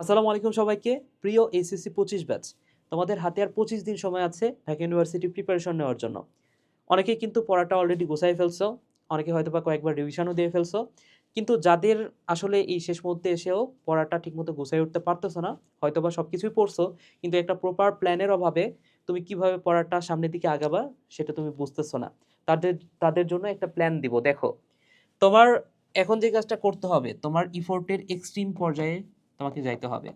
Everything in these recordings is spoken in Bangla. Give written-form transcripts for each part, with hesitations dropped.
আসসালামু আলাইকুম সবাইকে। প্রিয় এইচএসসি 25 ব্যাচ। তোমাদের হাতে আর 25 দিন সময় আছে ঢাকা ইউনিভার্সিটি প্রিপারেশন নেওয়ার জন্য। অনেকেই কিন্তু পড়াটা অলরেডি গোছায় ফেলছো। অনেকে হয়তোবা কয়েকবার রিভিশনও দিয়ে ফেলছো। কিন্তু যাদের আসলে এই শেষ মুহূর্তে এসেও পড়াটা ঠিকমতো গুছায় উঠতে পারতেছো না, হয়তোবা সবকিছুই পড়ছো, কিন্তু একটা প্রপার প্ল্যানের অভাবে তুমি কিভাবে পড়াটা সামনের দিকে আগাবা সেটা তুমি বুঝতেছো না। তাদের তাদের জন্য একটা প্ল্যান দিব। দেখো, তোমার এখন যে কাজটা করতে হবে, তোমার ইফোর্টের এক্সট্রিম পর্যায়ে তোমাকে যাইতে হবে।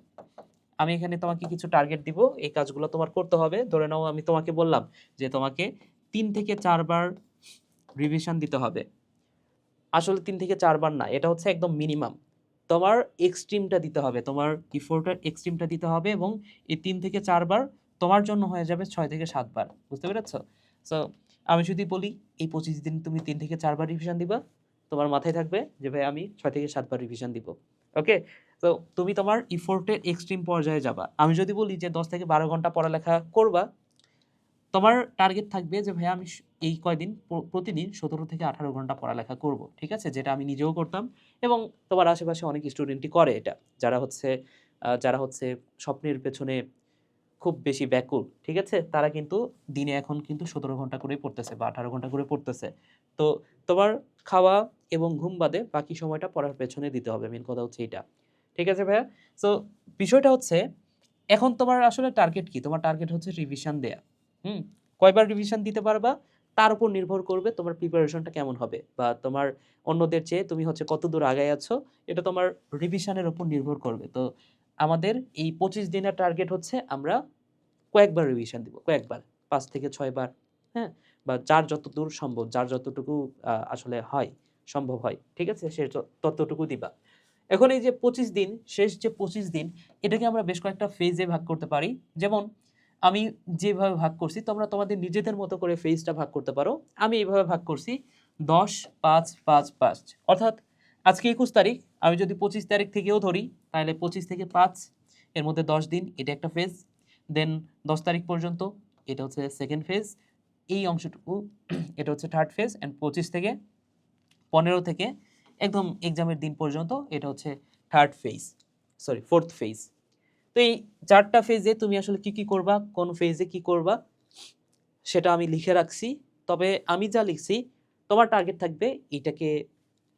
আমি এখানে তোমাকে কিছু টার্গেট দিব, এই কাজগুলো তোমার করতে হবে। ধরে নাও আমি তোমাকে বললাম যে তোমাকে 3 থেকে 4 বার রিভিশন দিতে হবে। আসলে 3 থেকে 4 বার না, এটা হচ্ছে একদম মিনিমাম। তোমার এক্সট্রিমটা দিতে হবে, তোমার ইফোর্টের এক্সট্রিমটা দিতে হবে, এবং এই 3 থেকে 4 বার তোমার জন্য হয়ে যাবে 6 থেকে 7 বার। বুঝতে পেরেছো? সো আমি যদি বলি এই 25 দিন তুমি 3 থেকে 4 বার রিভিশন দিবা, তোমার মাথায় থাকবে যে ভাই আমি 6 থেকে 7 বার রিভিশন দিব। ওকে? তো তুমি তোমার ইফোর্টের এক্সট্রিম পর্যায়ে যাবা। আমি যদি বলি যে 10 থেকে 12 ঘন্টা পড়ালেখা করবা, তোমার টার্গেট থাকবে যে ভাইয়া আমি এই কয়দিন প্রতিদিন 17 থেকে 18 ঘন্টা পড়ালেখা করব। ঠিক আছে? যেটা আমি নিজেও করতাম, এবং তোমার আশেপাশে অনেক স্টুডেন্টই করে এটা। যারা হচ্ছে স্বপ্নের পেছনে খুব বেশি ব্যাকুল। ঠিক আছে? তারা কিন্তু দিনে এখন কিন্তু 17 ঘন্টা করেই পড়তেছে বা 18 ঘন্টা করে পড়তেছে। তো তোমার খাওয়া এবং ঘুম বাদে বাকি সময়টা পড়ার পেছনে দিতে হবে। মেইন কথা হচ্ছে এইটা। ঠিক আছে ভাইয়া? সো বিষয়টা হচ্ছে, এখন তোমার আসলে টার্গেট কি? তোমার টার্গেট হচ্ছে রিভিশন দেয়া। হুম? কয়বার রিভিশন দিতে পারবা তার উপর নির্ভর করবে তোমার প্রিপারেশনটা কেমন হবে, বা তোমার অন্যদের চেয়ে তুমি হচ্ছে কতদূর আগায় আছো, এটা তোমার রিভিশনের উপর নির্ভর করবে। তো আমাদের এই 25 দিনের টার্গেট হচ্ছে আমরা কয়েকবার রিভিশন দিব, কয়েকবার। ৫ থেকে ৬ বার, হ্যাঁ? বা যার যতদূর সম্ভব, যার যতটুকু আসলে হয়, সম্ভব হয়। ঠিক আছে? সে ততটুকু দিবা। এখন এই যে 25 দিন, শেষ যে 25 দিন, এটাকে আমরা বেশ কয়েকটা ফেজে ভাগ করতে পারি। যেমন আমি যেভাবে ভাগ করছি, তোমরা তোমাদের নিজেদের মতো করে ফেজটা ভাগ করতে পারো। আমি এইভাবে ভাগ করছি ১০, ৫, ৫, ৫। অর্থাৎ আজকে ২১ তারিখ, আমি যদি 25 তারিখ থেকেও ধরি, তাহলে 25 থেকে ৫ এর মধ্যে ১০ দিন, এটা একটা ফেজ। দেন ১০ তারিখ পর্যন্ত এটা হচ্ছে সেকেন্ড ফেজ। এই অংশটুকু এটা হচ্ছে থার্ড ফেজ, অ্যান্ড 25 থেকে 15 থেকে একদম এক্সামের দিন পর্যন্ত এটা হচ্ছে third phase, sorry fourth phase. তো এই 4টা ফেজে তুমি আসলে কি কি করবা, কোন ফেজে কি করবা, সেটা আমি লিখে রাখছি। তবে আমি যা লিখছি, তোমার টার্গেট থাকবে এটাকে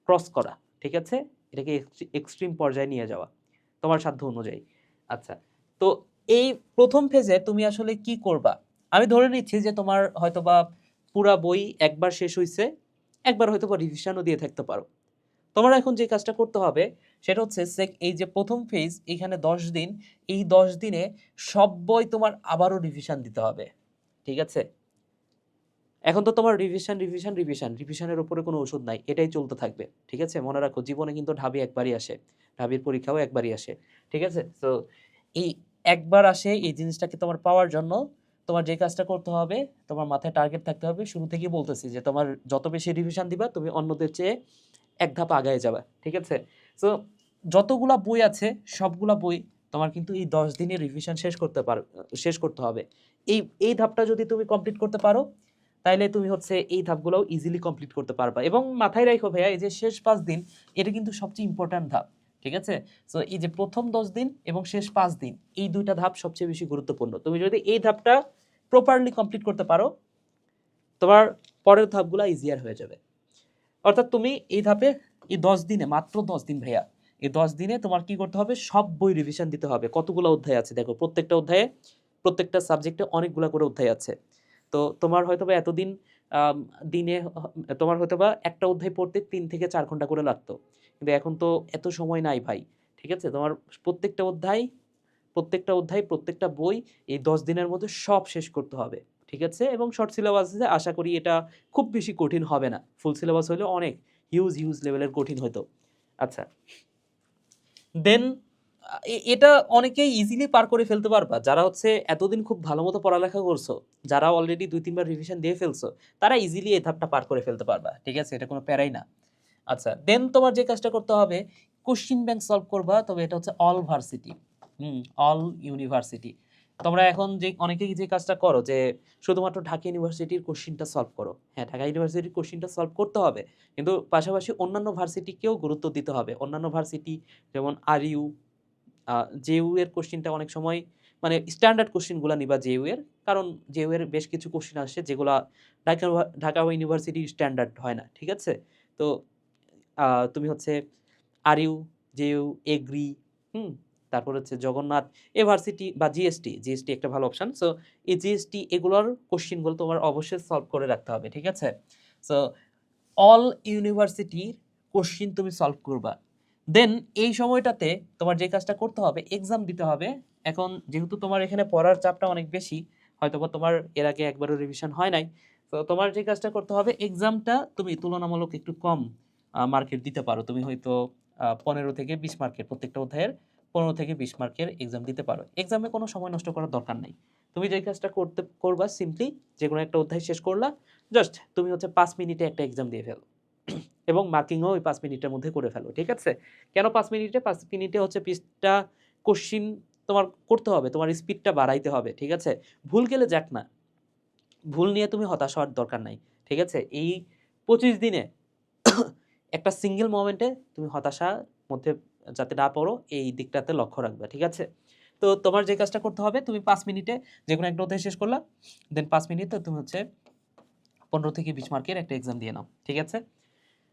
ক্রস করা। ঠিক আছে? এটাকে এক্সট্রিম পর্যায়ে নিয়ে যাওয়া তোমার সাধ্য অনুযায়ী। আচ্ছা, তো এই প্রথম ফেজে তুমি আসলে কি করবা? আমি ধরে নিচ্ছি যে তোমার হয়তোবা পুরা বই একবার শেষ হইছে, একবার হয়তোবা রিভিশনও দিয়ে থাকতে পারো। তোমার এখন যে কাজটা করতে হবে সেটা হচ্ছে এই যে প্রথম ফেজ, এখানে ১০ দিন, এই ১০ দিনে সব বই তোমার আবারও রিভিশন দিতে হবে। ঠিক আছে? এখন তো তোমার রিভিশন, রিভিশন, রিভিশন, রিভিশনের উপরে কোনো ওষুধ নাই। এটাই চলতে থাকবে। ঠিক আছে? মনে রাখো, জীবনে কিন্তু ঢাবি একবারই আসে। ঢাবির পরীক্ষাও একবারই আসে। ঠিক আছে? সো এই একবার আসে, এই জিনিসটাকে তোমার পাওয়ার জন্য তোমার যে কাজটা করতে হবে, তোমার মাথায় টার্গেট থাকতে হবে। শুরু থেকেই বলতেছি যে তোমার যত বেশি রিভিশন দিবা, তুমি অন্যদের চেয়ে এক ধাপ আগায় যাবা। ঠিক আছে? সো যতগুলা বই আছে, সবগুলা বই তোমার কিন্তু এই ১০ দিনে রিভিশন শেষ করতে হবে। এই ধাপটা যদি তুমি কমপ্লিট করতে পারো, তাইলে তুমি হচ্ছে এই ধাপগুলোও ইজিলি কমপ্লিট করতে পারবা। এবং মাথায় রাখো ভাইয়া, এই যে শেষ ৫ দিন, এটা কিন্তু সবচেয়ে ইম্পোর্টেন্ট ধাপ। ঠিক আছে? সো এই যে প্রথম ১০ দিন এবং শেষ ৫ দিন, এই ২টা ধাপ সবচেয়ে বেশি গুরুত্বপূর্ণ। তুমি যদি এই ধাপটা প্রপারলি কমপ্লিট করতে পারো, তোমার পরের ধাপগুলা ইজিয়ার হয়ে যাবে। অর্থাৎ তুমি এই ধাপে এই ১০ দিনে, মাত্র ১০ দিন ভাইয়া, এই ১০ দিনে তোমার কি করতে হবে? সব বই রিভিশন দিতে হবে। কতগুলো অধ্যায় আছে দেখো, প্রত্যেকটা অধ্যায়ে, প্রত্যেকটা সাবজেক্টে অনেকগুলা করে অধ্যায় আছে। তো তোমার হয়তোবা এতদিন আম দিনে তোমার হয়তোবা একটা অধ্যায় পড়তে ৩ থেকে ৪ ঘন্টা করে লাগতো। কিন্তু এখন তো এত সময় নাই ভাই। ঠিক আছে? তোমার প্রত্যেকটা অধ্যায়, প্রত্যেকটা বই এই ১০ দিনের মধ্যে সব শেষ করতে হবে। ঠিক আছে? এবং শর্ট সিলেবাস আছে, আশা করি এটা খুব বেশি কঠিন হবে না। ফুল সিলেবাস হলে অনেক হিউজ লেভেলের কঠিন হইতো। আচ্ছা। দেন এটা অনেকেই ইজিলি পার করে ফেলতে পারবা। যারা হচ্ছে এতদিন খুব ভালোমতো পড়ালেখা করছো, যারা অলরেডি ২-৩ বার রিভিশন দিয়ে ফেলছো, তারা ইজিলি এই ধাপটা পার করে ফেলতে পারবা। ঠিক আছে? এটা কোনো প্যারাই না। আচ্ছা, দেন তোমার যে কাজটা করতে হবে, কোশ্চেন ব্যাংক সলভ করবা। তবে এটা হচ্ছে অল ভার্সিটি, অল ইউনিভার্সিটি। তোমরা এখন যে অনেকেই যে কাজটা করো যে শুধুমাত্র ঢাকা ইউনিভার্সিটির কোশ্চেনটা সলভ করো। হ্যাঁ, ঢাকা ইউনিভার্সিটির কোশ্চেনটা সলভ করতে হবে। কিন্তু পাশাপাশি অন্যান্য ভার্সিটিকেও গুরুত্ব দিতে হবে। অন্যান্য ভার্সিটি যেমন আরইউ, জেইউ এর কোশ্চিনটা অনেক সময় মানে স্ট্যান্ডার্ড কোশ্চিনগুলো নিবা জেইউ এর, কারণ জেইউ এর বেশ কিছু কোশ্চিন আসে যেগুলা ঢাকা ইউনিভার্সিটি স্ট্যান্ডার্ড হয় না, ঠিক আছে? তো তুমি হচ্ছে আর ইউ, জেইউ, এগ্রি, হুম, তারপর হচ্ছে জগন্নাথ, ইউনিভার্সিটি বা জিএসটি একটা ভালো অপশন। সো এই জিএসটি এগুলোর কোশ্চিনগুলো তোমার অবশ্যই সলভ করে রাখতে হবে, ঠিক আছে? সো অল ইউনিভার্সিটির কোশ্চিন তুমি সলভ করবা। দেন এই সময়টাতে তোমার যে কাজটা করতে হবে, এক্সাম দিতে হবে। এখন যেহেতু তোমার এখানে পড়ার চাপটা অনেক বেশি, হয়তোবা তোমার এর আগে একবারও রিভিশন হয় নাই, তো তোমার যে কাজটা করতে হবে, এক্সামটা তুমি তুলনামূলক একটু কম মার্কের দিতে পারো। তুমি হয়তো 15 থেকে 20 মার্কের, প্রত্যেকটা অধ্যায়ের 15 থেকে 20 মার্কের এক্সাম দিতে পারো। এক্সামে কোনো সময় নষ্ট করার দরকার নাই। তুমি যে কাজটা করবা সিম্পলি যে কোনো একটা অধ্যায় শেষ করলা, জাস্ট তুমি হচ্ছে 5 মিনিটে একটা এক্সাম দিয়ে ফেলো এবং মার্কিংও ওই 5 মিনিটের মধ্যে করে ফেলো, ঠিক আছে? কেন 5 মিনিটে? 5 মিনিটে হচ্ছে 20টা কোশ্চিন তোমার করতে হবে, তোমার স্পিডটা বাড়াইতে হবে, ঠিক আছে? ভুল গেলে যাক না, ভুল নিয়ে তুমি হতাশ হওয়ার দরকার নাই, ঠিক আছে? এই 25 দিনে একটা সিঙ্গেল মোমেন্টে তুমি হতাশার মধ্যে যাতে না পড়ো, এই দিকটাতে লক্ষ্য রাখবে, ঠিক আছে? তো তোমার যে কাজটা করতে হবে, তুমি 5 মিনিটে যে কোনো একটা অধ্যায় শেষ করলা, দেন 5 মিনিটে তুমি হচ্ছে 15 থেকে 20 মার্কের একটা এক্সাম দিয়ে নাও, ঠিক আছে?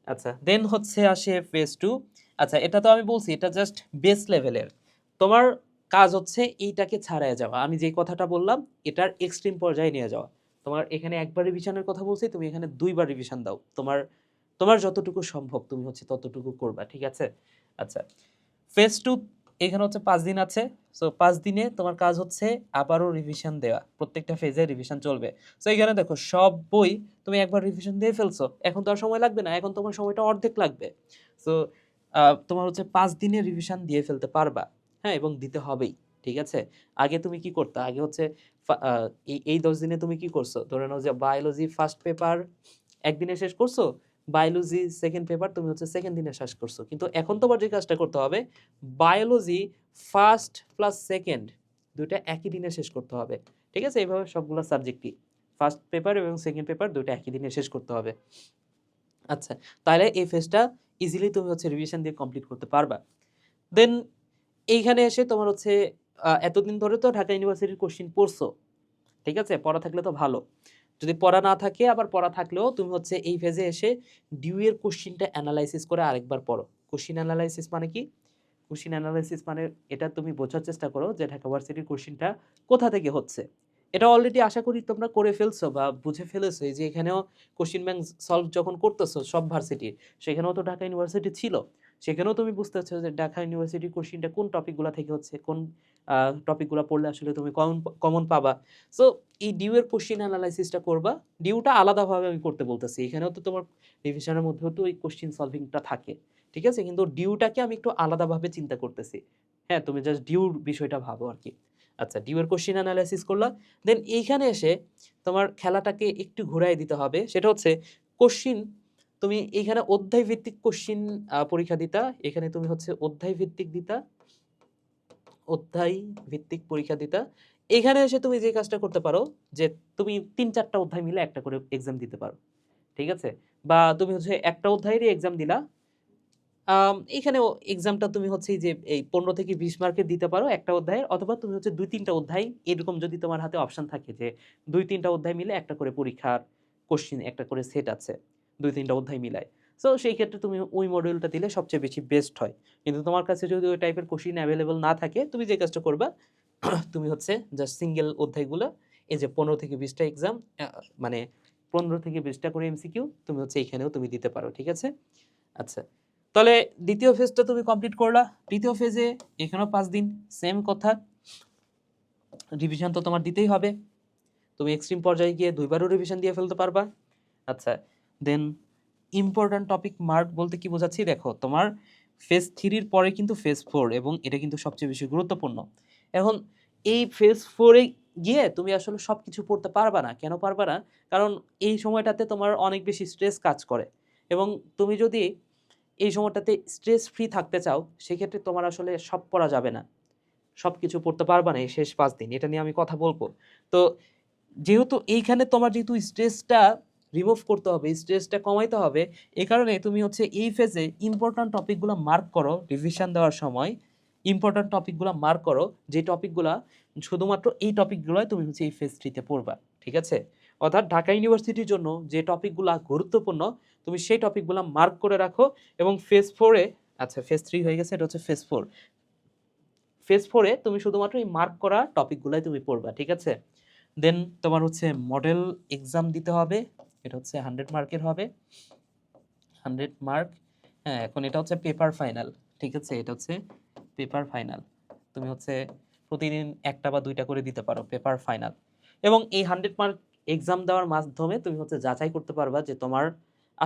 আচ্ছা, দেন হচ্ছে আসে ফেজ 2। আচ্ছা, এটা তো আমি বলছি এটা জাস্ট বেস লেভেলের। তোমার কাজ হচ্ছে এইটাকে ছাড়ায় যাওয়া। আমি যেই কথাটা বললাম এটার এক্সট্রিম পর্যায়ে নিয়ে যাওয়া। তোমার এখানে একবার রিভিশনের কথা বলছি, তুমি এখানে 2 বার রিভিশন দাও। তোমার তোমার যতটুকু সম্ভব তুমি হচ্ছে ততটুকু করবা, ঠিক আছে? আচ্ছা, ফেজ 2 এখানে হচ্ছে 5 দিন আছে। সো 5 দিনে তোমার কাজ হচ্ছে আবারও রিভিশন দেওয়া। প্রত্যেকটা ফেজে রিভিশন চলবে। সো এখানে দেখো সব বই তুমি একবার রিভিশন দিয়ে ফেলছো। এখন তো আর সময় লাগবে না। এখন তোমার সময়টা অর্ধেক লাগবে। সো তোমার হচ্ছে 5 দিনে রিভিশন দিয়ে ফেলতে পারবা। হ্যাঁ, এবং দিতে হবেই। ঠিক আছে? আগে তুমি কি করতা? আগে হচ্ছে এই 10 দিনে তুমি কি করছো? ধরে নাও যে বায়োলজি ফার্স্ট পেপার একদিনে শেষ করছো। বায়োলজি সেকেন্ড পেপার তুমি হচ্ছে সেকেন্ড দিনে শেষ করছো। কিন্তু এখন তোমার যে কাজটা করতে হবে, বায়োলজি ফার্স্ট প্লাস সেকেন্ড দুইটা একই দিনে শেষ করতে হবে। ঠিক আছে? এইভাবে সবগুলো সাবজেক্টই ফার্স্ট পেপার এবং সেকেন্ড পেপার দুইটা একই দিনে শেষ করতে হবে। আচ্ছা, তাহলে এই ফেজটা ইজিলি তুমি হচ্ছে রিভিশন দিয়ে কমপ্লিট করতে পারবা। দেন এইখানে এসে তোমার হচ্ছে এতদিন ধরে তো ঢাকা ইউনিভার্সিটির কোশ্চিন পড়ছো। ঠিক আছে? পড়া থাকলে তো ভালো। যদি পড়া না থাকে, আবার পড়া থাকলেও তুমি হচ্ছে এই ফেজে এসে ডিউ এর কোশ্চিনটা অ্যানালাইসিস করে আরেকবার পড়ো। কোশ্চিন অ্যানালাইসিস মানে কি? কোশ্চিন অ্যানালাইসিস মানে এটা তুমি বোঝার চেষ্টা করো যে ঢাকা ভার্সিটির কোশ্চিনটা কোথা থেকে হচ্ছে। এটা অলরেডি আশা করি তোমরা করে ফেলছো বা বুঝে ফেলেছো, এই যে এখানেও কোশ্চিন ব্যাংক সলভ যখন করতেছো সব ভার্সিটির, সেখানেও তো ঢাকা ইউনিভার্সিটি ছিল। সেখানেও তুমি বুঝতে পারছো যে ঢাকা ইউনিভার্সিটির কোশ্চিনটা কোন টপিকগুলো থেকে হচ্ছে, কোন টপিকগুলো পড়লে আসলে তুমি কমন পাবা। সো এই ডিউ এর কোশ্চিন অ্যানালাইসিসটা করবা। ডিউটা আলাদাভাবে আমি করতে বলতেছি। এখানেও তো তোমার রিভিশনের মধ্যেও তো এই কোশ্চিন সলভিংটা থাকে। ঠিক আছে? কিন্তু ডিউটাকে আমি একটু আলাদাভাবে চিন্তা করতেছি। হ্যাঁ, তুমি জাস্ট ডিউর বিষয়টা ভাবো আরকি। আচ্ছা, ডিউ এর কোশ্চিন অ্যানালাইসিস করলা। দেন এইখানে এসে তোমার খেলাটাকে একটু ঘুরায় দিতে হবে। সেটা হচ্ছে কোশ্চিন তুমি এইখানে অধ্যায় ভিত্তিক কোশ্চিন পরীক্ষা দিতা। এখানে তুমি হচ্ছে অধ্যায় ভিত্তিক দিতা। অধ্যায় ভিত্তিক পরীক্ষা দিতা। এখানে এসে তুমি যে কাজটা করতে পারো যে তুমি ৩-৪ টা অধ্যায় মিলে একটা করে এক্সাম দিতে পারো। ঠিক আছে? বা তুমি হচ্ছে একটা অধ্যায়েরই এক্সাম দিলা। এখানেও এক্সামটা তুমি হচ্ছে এই যে এই 15 থেকে 20 মার্কের দিতে পারো একটা অধ্যায়ের, অথবা তুমি হচ্ছে ২-৩ টা অধ্যায় এরকম যদি তোমার হাতে অপশন থাকে যে ২-৩ টা অধ্যায় মিলে একটা করে পরীক্ষার কোশ্চিন একটা করে সেট আছে। ২-৩ টা অধ্যায় মিলায়। সো সেই ক্ষেত্রে তুমি ওই মডিউলটা দিলে সবচেয়ে বেশি বেস্ট হয়। কিন্তু তোমার কাছে যদি ওই টাইপের কোশ্চিন এভেইলেবল না থাকে, তুমি যে কাজটা করবা তুমি হচ্ছে জাস্ট সিঙ্গেল অধ্যায়গুলো এই যে 15 থেকে 20 টা এক্সাম মানে 15 থেকে 20 টা করে এমসিকিউ তুমি হচ্ছে এইখানেও তুমি দিতে পারো। ঠিক আছে? আচ্ছা। তাহলে দ্বিতীয় ফেজটা তুমি কমপ্লিট করলা। তৃতীয় ফেজে এখানেও 5 দিন সেম কথা। রিভিশন তো তোমার দিতেই হবে। তুমি এক্সট্রিম পর্যায়ে গিয়ে 2 বারও রিভিশন দিয়ে ফেলতে পারবা। আচ্ছা, দেন ইম্পোর্টেন্ট টপিক মার্ক বলতে কি বোঝাচ্ছি দেখো, তোমার ফেজ 3 এর পরে কিন্তু ফেজ 4 এবং এটা কিন্তু সবচেয়ে বেশি গুরুত্বপূর্ণ। এখন এই ফেজ 4 এ গিয়ে তুমি আসলে সবকিছু পড়তে পারবা না। কেন পারবা না? কারণ এই সময়টাতে তোমার অনেক বেশি স্ট্রেস কাজ করে এবং তুমি যদি এই সময়টাতে স্ট্রেস ফ্রি থাকতে চাও, সেক্ষেত্রে তোমার আসলে সব পড়া যাবে না। সবকিছু পড়তে পারবা না এই শেষ 5 দিন। এটা নিয়ে আমি কথা বলব। তো যেহেতু এইখানে তোমার যেহেতু স্ট্রেসটা রিমুভ করতে হবে, স্ট্রেসটা কমাইতে হবে, এ কারণে তুমি হচ্ছে এই ফেজে ইম্পোর্টেন্ট টপিকগুলো মার্ক করো রিভিশন দেওয়ার সময়। ইম্পর্ট্যান্ট টপিকগুলো মার্ক করো, যে টপিকগুলা শুধুমাত্র এই টপিকগুলোই তুমি হচ্ছে এই ফেজ 3 তে পড়বা, ঠিক আছে? অর্থাৎ ঢাকা ইউনিভার্সিটির জন্য যে টপিকগুলা গুরুত্বপূর্ণ তুমি সেই টপিকগুলা মার্ক করে রাখো, এবং ফেজ 4 এ, আচ্ছা ফেজ 3 হয়ে গেছে, এটা হচ্ছে ফেজ 4। ফেজ 4 এ তুমি শুধুমাত্র এই মার্ক করা টপিকগুলাই তুমি পড়বা, ঠিক আছে? দেন তোমার হচ্ছে মডেল এক্সাম দিতে হবে, এটা হচ্ছে 100 মার্কের হবে, 100 মার্ক। হ্যাঁ, এখন এটা হচ্ছে পেপার ফাইনাল, ঠিক আছে? এটা হচ্ছে পেপার ফাইনাল। তুমি হচ্ছে প্রতিদিন একটা বা দুইটা করে দিতে পারো পেপার ফাইনাল, এবং এই 100 মার্ক এক্সাম দেওয়ার মাধ্যমে তুমি হচ্ছে যাচাই করতে পারবা যে তোমার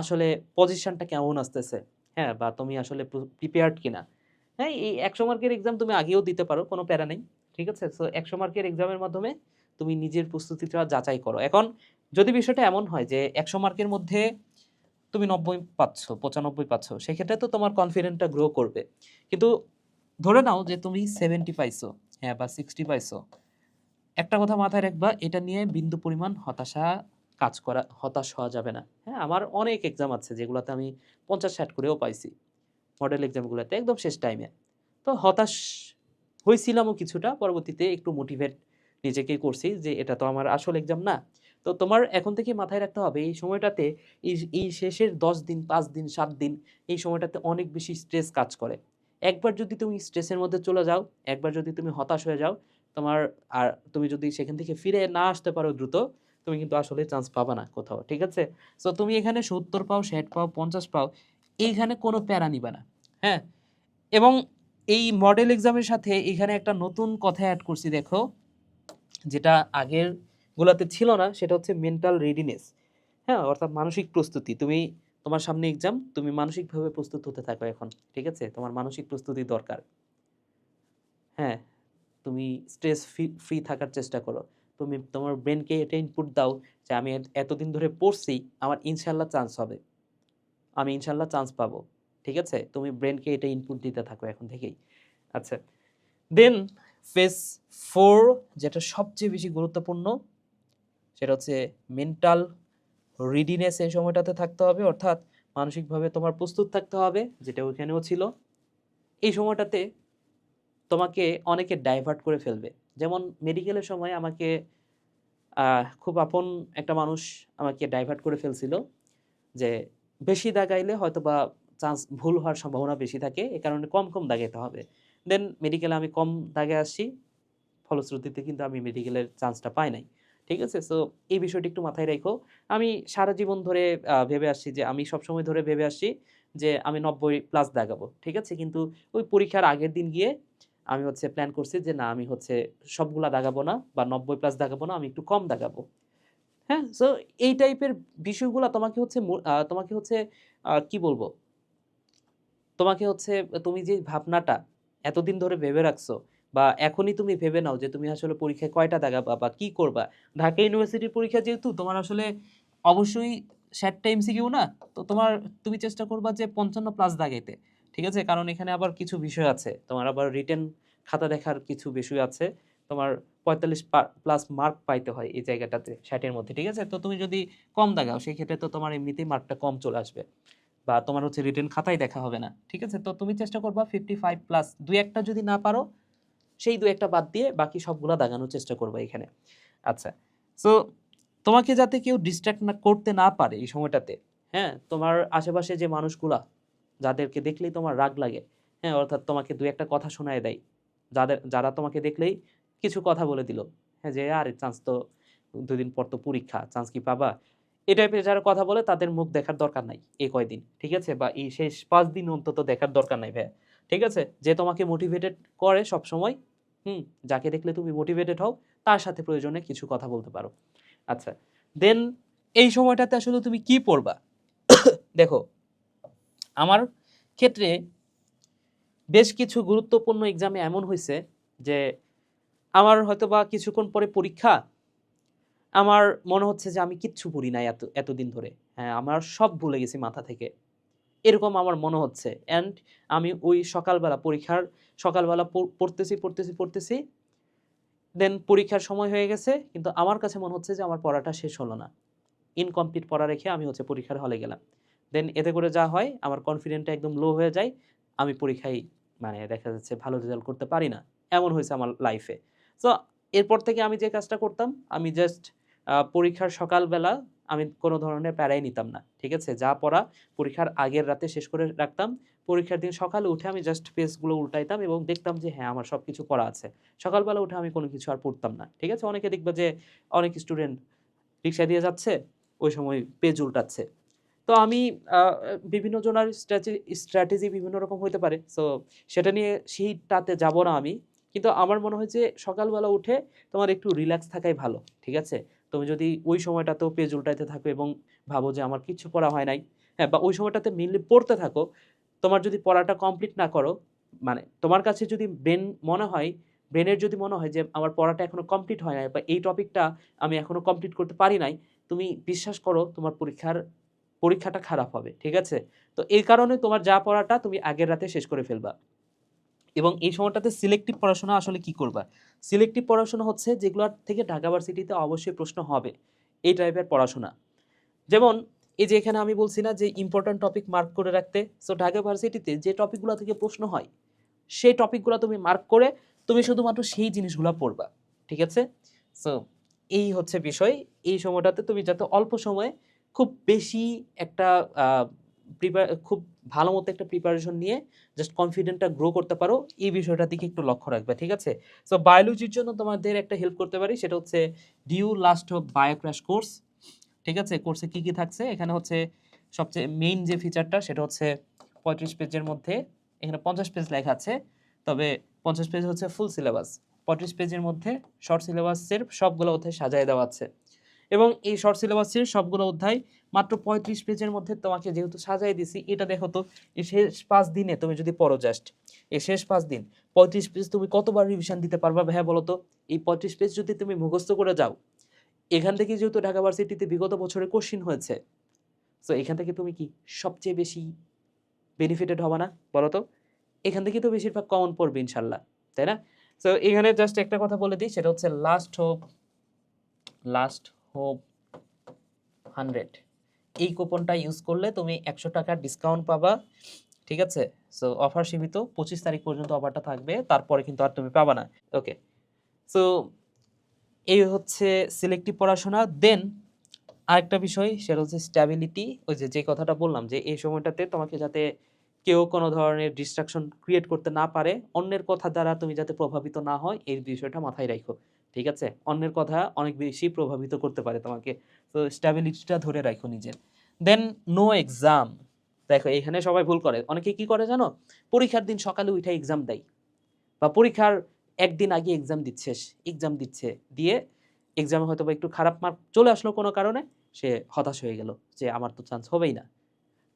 আসলে পজিশনটা কেমন আসতেছে, হ্যাঁ, বা তুমি আসলে প্রিপেয়ার্ড কিনা। হ্যাঁ, এই 100 মার্কের এক্সাম তুমি আগেও দিতে পারো, কোনো প্যারা নেই, ঠিক আছে? সো 100 মার্কের এক্সামের মাধ্যমে তুমি নিজের প্রস্তুতিটা যাচাই করো। এখন যদি বিষয়টা এমন হয় যে 100 মার্কের মধ্যে তুমি 90 পাচ্ছ, 95 পাচ্ছ, সেক্ষেত্রে তো তোমার কনফিডেন্টটা গ্রো করবে। কিন্তু ধরে নাও যে তুমি 70 পাইছো, হ্যাঁ, বা 60 পাইছো, একটা কথা মাথায় রাখবা, এটা নিয়ে বিন্দু পরিমাণ হতাশ হওয়া যাবে না। হ্যাঁ, আমার অনেক এক্সাম আছে যেগুলোতে আমি 50-60 করেও পাইছি, মডেল এক্সামগুলোতে একদম শেষ টাইমে। তো হতাশ হয়েছিলামও কিছুটা, পরবর্তীতে একটু মোটিভেট নিজেকেই করছি যে এটা তো আমার আসল এক্সাম না। তো তোমার এখন থেকে মাথায় রাখতে হবে এই সময়টাতে, এই শেষের 10 দিন, 5 দিন, 7 দিন, এই সময়টাতে অনেক বেশি স্ট্রেস কাজ করে। একবার যদি তুমি স্ট্রেসের মধ্যে চলে যাও, একবার যদি তুমি হতাশ হয়ে যাও, তোমার, আর তুমি যদি সেখান থেকে ফিরে না আসতে পারো দ্রুত, তুমি কিন্তু আসলে চান্স পাবা না কোথাও, ঠিক আছে? সো তুমি এখানে 70 পাও, 60 পাও, 50 পাও, এইখানে কোনো প্যারা নিবা না, হ্যাঁ। এবং এই মডেল এক্সামের সাথে এখানে একটা নতুন কথা অ্যাড করছি, দেখো, যেটা আগের গুলাতে ছিল না, সেটা হচ্ছে মেন্টাল রেডিনেস। হ্যাঁ, অর্থাৎ মানসিক প্রস্তুতি। তুমি, তোমার সামনে এক্সাম, তুমি মানসিকভাবে প্রস্তুত হতে থাকো এখন, ঠিক আছে? তোমার মানসিক প্রস্তুতি দরকার। হ্যাঁ, তুমি স্ট্রেস ফ্রি থাকার চেষ্টা করো। তুমি তোমার ব্রেনকে এটা ইনপুট দাও যে আমি এতদিন ধরে পড়ছি, আমার ইনশাল্লাহ চান্স হবে, আমি ইনশাল্লাহ চান্স পাবো, ঠিক আছে? তুমি ব্রেনকে এটা ইনপুট দিতে থাকো এখন থেকেই। আচ্ছা, দেন ফেজ 4, যেটা সবচেয়ে বেশি গুরুত্বপূর্ণ, সেটা হচ্ছে মেন্টাল রেডিনেস। এই সময়টাতে থাকতে হবে, অর্থাৎ মানসিকভাবে তোমার প্রস্তুত থাকতে হবে, যেটা ওখানেও ছিল। এই সময়টাতে তোমাকে অনেকে ডাইভার্ট করে ফেলবে। যেমন মেডিকেলের সময় আমাকে খুব আপন একটা মানুষ আমাকে ডাইভার্ট করে ফেলছিল, যে বেশি দাগাইলে হয়তোবা চান্স ভুল হওয়ার সম্ভাবনা বেশি থাকে, এ কারণে কম কম দাগাইতে হবে। দেন মেডিকেলে আমি কম দাগে আসি, ফলশ্রুতিতে কিন্তু আমি মেডিকেলের চান্সটা পাই নাই, ঠিক আছে? সো এই বিষয়টি একটু মাথায় রেখো। আমি সারা জীবন ধরে ভেবে আসছি, যে আমি সবসময় ধরে ভেবে আসছি যে আমি 90+ দাগাবো, ঠিক আছে? কিন্তু ওই পরীক্ষার আগের দিন গিয়ে আমি হচ্ছে প্ল্যান করছি যে না, আমি হচ্ছে সবগুলা দাগাবো না, বা 90+ দাগাবো না, আমি একটু কম দাগাবো। হ্যাঁ? সো এই টাইপের বিষয়গুলা তোমাকে হচ্ছে তোমাকে হচ্ছে কি বলবো? তোমাকে হচ্ছে, তুমি যে ভাবনাটা এতদিন ধরে ভেবে রাখছো, বা এখনই তুমি ভেবে নাও যে তুমি আসলে পরীক্ষায় কয়টা দাগাবা বা কি করবা। ঢাকা ইউনিভার্সিটির পরীক্ষা যেহেতু তোমার আসলে অবশ্যই 60টা এমসিকিউ না, তো তুমি চেষ্টা করবা যে 55+ দাগাইতে, ঠিক আছে? কারণ এখানে আবার কিছু বিষয় আছে, তোমার আবার রিটেন খাতা দেখার কিছু বিষয় আছে, তোমার 45+ মার্ক পাইতে হয় এই জায়গাটাতে 60-এর মধ্যে, ঠিক আছে? তো তুমি যদি কম দাগাও, সেই ক্ষেত্রে তো তোমার এমনিতেই মার্কটা কম চলে আসবে, বা তোমার হচ্ছে রিটেন খাতায় দেখা হবে না, ঠিক আছে? তো তুমি চেষ্টা করবা 55+, দুই একটা যদি না পারো, সেই দুই একটা বাদ দিয়ে বাকি সবগুলা দাগানোর চেষ্টা করবা এখানে। আচ্ছা, সো তোমাকে যাতে কেউ ডিস্ট্রাক্ট না করতে না পারে এই সময়টাতে, হ্যাঁ, তোমার আশেপাশে যে মানুষগুলা, যাদেরকে দেখলেই তোমার রাগ লাগে, হ্যাঁ, অর্থাৎ তোমাকে দুই একটা কথা শোনায় দেয়, যারা তোমাকে দেখলেই কিছু কথা বলে দিল, হ্যাঁ, যে আরে চান্স তো 2 দিন পর তো পরীক্ষা, চান্স কি পাবা, এই টাইপের যারা কথা বলে তাদের মুখ দেখার দরকার নাই এই কয়দিন, ঠিক আছে? বা এই শেষ 5 দিন অন্তত দেখার দরকার নাই ভাইয়া, ঠিক আছে? যে তোমাকে মোটিভেটেড করে সব সময়, যাকে দেখলে তুমি মোটিভেটেড হও, তার সাথে প্রয়োজনে কিছু কথা বলতে পারো। আচ্ছা, দেন এই সময়টাতে আসলে তুমি কি পড়বা? দেখো, আমার ক্ষেত্রে বেশ কিছু গুরুত্বপূর্ণ এক্সামে এমন হয়েছে যে আমার হয়তোবা কিছুক্ষণ পরে পরীক্ষা, আমার মনে হচ্ছে যে আমি কিচ্ছু পড়ি নাই এতদিন ধরে, হ্যাঁ, আমার সব ভুলে গেছি মাথা থেকে, এরকম আমার মনে হচ্ছে। অ্যান্ড আমি ওই সকালবেলা পড়তেছি, দেন পরীক্ষার সময় হয়ে গেছে, কিন্তু আমার কাছে মনে হচ্ছে যে আমার পড়াটা শেষ হলো না, ইনকমপ্লিট পড়া রেখে আমি হচ্ছে পরীক্ষার হলে গেলাম। দেন এতে করে যা হয়, আমার কনফিডেন্টটা একদম লো হয়ে যায়, আমি পরীক্ষায় মানে দেখা যাচ্ছে ভালো রেজাল্ট করতে পারি না। এমন হয়েছে আমার লাইফে। সো এরপর থেকে আমি যে কাজটা করতাম, আমি জাস্ট পরীক্ষার সকালবেলা আমি কোনো ধরনের প্যারাই নিতাম না। ঠিক আছে? যা পড়া পরীক্ষার আগের রাতে শেষ করে রাখতাম। পরীক্ষার দিন সকালে উঠে আমি জাস্ট পেজগুলো উল্টাইতাম এবং দেখতাম যে হ্যাঁ, আমার সবকিছু পড়া আছে। সকালবেলা উঠে আমি কোনো কিছু আর পড়তাম না। ঠিক আছে? অনেকে দেখবা যে অনেক স্টুডেন্ট রিক্সা দিয়ে যাচ্ছে, ওই সময় পেজ উল্টাচ্ছে। তো আমি আ বিভিন্ন জনার স্ট্র্যাটেজি বিভিন্ন রকম হইতে পারে। সো সেটা নিয়ে সেইটাতে যাব না আমি। কিন্তু আমার মনে হয় যে সকালবেলা উঠে তোমার একটু রিল্যাক্স থাকাই ভালো। ঠিক আছে? তুমি যদি ওই সময়টাতেও পেজ উল্টাইতে থাকো এবং ভাবো যে আমার কিচ্ছু পড়া হয় নাই, হ্যাঁ? বা ওই সময়টাতে মেইনলি পড়তে থাকো। তোমার যদি পড়াটা কমপ্লিট না করো, মানে তোমার কাছে যদি ব্রেনের যদি মনে হয় যে আমার পড়াটা এখনো কমপ্লিট হয় নাই বা এই টপিকটা আমি এখনো কমপ্লিট করতে পারি নাই, তুমি বিশ্বাস করো তোমার পরীক্ষাটা খারাপ হবে। ঠিক আছে? তো এই কারণে তোমার যা পড়াটা তুমি আগের রাতে শেষ করে ফেলবা। এবং এই সময়টাতে সিলেক্টিভ পড়াশোনা আসলে কি করবা? সিলেক্টিভ পড়াশোনা হচ্ছে যেগুলার থেকে ঢাকা ভার্সিটিতে অবশ্যই প্রশ্ন হবে। এই টাইপের পড়াশোনা। যেমন এই যে এখানে আমি বলছি না যে ইম্পোর্টেন্ট টপিক মার্ক করে রাখতে। সো ঢাকা ভার্সিটিতে যে টপিকগুলা থেকে প্রশ্ন হয়, সেই টপিকগুলা তুমি মার্ক করে তুমি শুধুমাত্র সেই জিনিসগুলা পড়বা। ঠিক আছে? সো এই হচ্ছে বিষয়। এই সময়টাতে তুমি যাতে অল্প সময়ে খুব বেশি একটা আ খুব ভালো মতো একটা প্রিপারেশন নিয়ে জাস্ট কনফিডেন্টটা গ্রো করতে পারো, এই বিষয়টার দিকে একটু লক্ষ্য রাখবে। ঠিক আছে? সো বায়োলজির জন্য তোমাদের একটা হেল্প করতে পারি, সেটা হচ্ছে due last of bio crash course. ঠিক আছে? কোর্সে কি থাকছে? এখানে হচ্ছে সবচেয়ে মেইন যে ফিচারটা সেটা হচ্ছে ৩৫ পেজের মধ্যে এখানে ৫০ পেজ লেখা আছে। তবে ৫০ পেজ হচ্ছে ফুল সিলেবাস। ৩৫ পেজের মধ্যে শর্ট সিলেবাসের সবগুলো অধ্যায় সাজায় দেওয়া আছে। এবং এই শর্ট সিলেবাসের সবগুলো অধ্যায় মাত্র ৩৫ পেজের মধ্যে তোমাকে যেহেতু সাজায় দিছি, এটা দেখো তো এই শেষ ৫ দিনে তুমি যদি পড়ো জাস্ট, এই শেষ ৫ দিন ৩৫ পেজ তুমি কতবার রিভিশন দিতে পারবা ভাইয়া বলো তো? এই ৩৫ পেজ যদি তুমি মুখস্থ করে যাও, এখান থেকে যেহেতু ঢাকা ভার্সিটিতে বিগত বছরে কোশ্চিন হয়েছে, সো এখান থেকে তুমি কি সবচেয়ে বেশি বেনিফিটেড হবা না বলো তো? এখান থেকে তো বেশিরভাগ কমন পড়বে ইনশাল্লাহ, তাই না? সো এখানে জাস্ট একটা কথা বলে দিই, সেটা হচ্ছে লাস্ট হোপ 100 এই কুপনটা ইউজ করলে তুমি ১০০ টাকার ডিসকাউন্ট পাবা। ঠিক আছে? সো অফার সীমিত ২৫ তারিখ পর্যন্ত অফারটা থাকবে, তারপরে কিন্তু আর তুমি পাবা না। ওকে, সো এই হচ্ছে সিলেক্টিভ পড়াশোনা। দেন আরেকটা বিষয় সেটা হচ্ছে স্ট্যাবিলিটি। ওই যে কথাটা বললাম যে এই সময়টাতে তোমাকে যাতে কেউ কোনো ধরনের ডিস্ট্রাকশন ক্রিয়েট করতে না পারে, অন্যের কথা দ্বারা তুমি যাতে প্রভাবিত না হয়, এই বিষয়টা মাথায় রাখো। ঠিক আছে? অন্যের কথা অনেক বেশি প্রভাবিত করতে পারে তোমাকে। তো স্ট্যাবিলিটিটা ধরে রাখো নিজের। দেন নো এক্সাম। দেখো এখানে সবাই ভুল করে। অনেকে কি করে জানো? পরীক্ষার দিন সকালে উইঠা এক্সাম দেয়। বা পরীক্ষার একদিন আগে এক্সাম দিচ্ছে। দিয়ে এক্সামে হয়তোবা একটু খারাপ মার্ক চলে আসলো কোনো কারণে, সে হতাশ হয়ে গেল যে আমার তো চান্স হবেই না।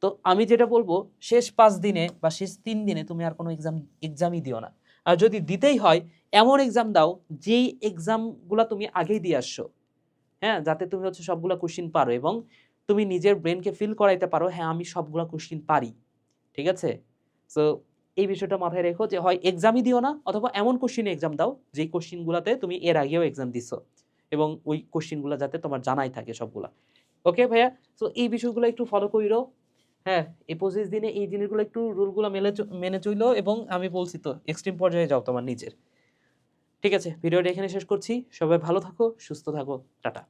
তো আমি যেটা বলবো, শেষ ৫ দিনে বা শেষ ৩ দিনে তুমি আর কোনো এক্সামই দিও না। আর যদি দিতেই হয়, এমন এক্সাম দাও যেই এক্সামগুলা তুমি আগেই দিয়ে আসছো। হ্যাঁ? যাতে তুমি হচ্ছে সবগুলা কোয়েশ্চেন পারো এবং তুমি নিজের ব্রেইনকে ফিল করাইতে পারো, হ্যাঁ, আমি সবগুলা কোয়েশ্চেন পারি। ঠিক আছে? সো এই বিষয়টা মাথায় রেখো যে হয় এক্সামই দিও না অথবা এমন কোয়েশ্চেনে এক্সাম দাও যেই কোয়েশ্চেনগুলাতে তুমি এর আগেও এক্সাম দিছো এবং ওই কোয়েশ্চেনগুলা যাতে তোমার জানাই থাকে সবগুলা। ওকে ভাইয়া? সো এই বিষয়গুলো একটু ফলো কইরো। হ্যাঁ, এই ২৫ দিনে এই জিনিসগুলো একটু রুলগুলা মেনে চইলো এবং আমি বলছি তো এক্সট্রিম পর্যায়ে যাও তোমার নিজের। ঠিক আছে? ভিডিওটা এখানে শেষ করছি। সবাই ভালো থাকো, সুস্থ থাকো। টাটা।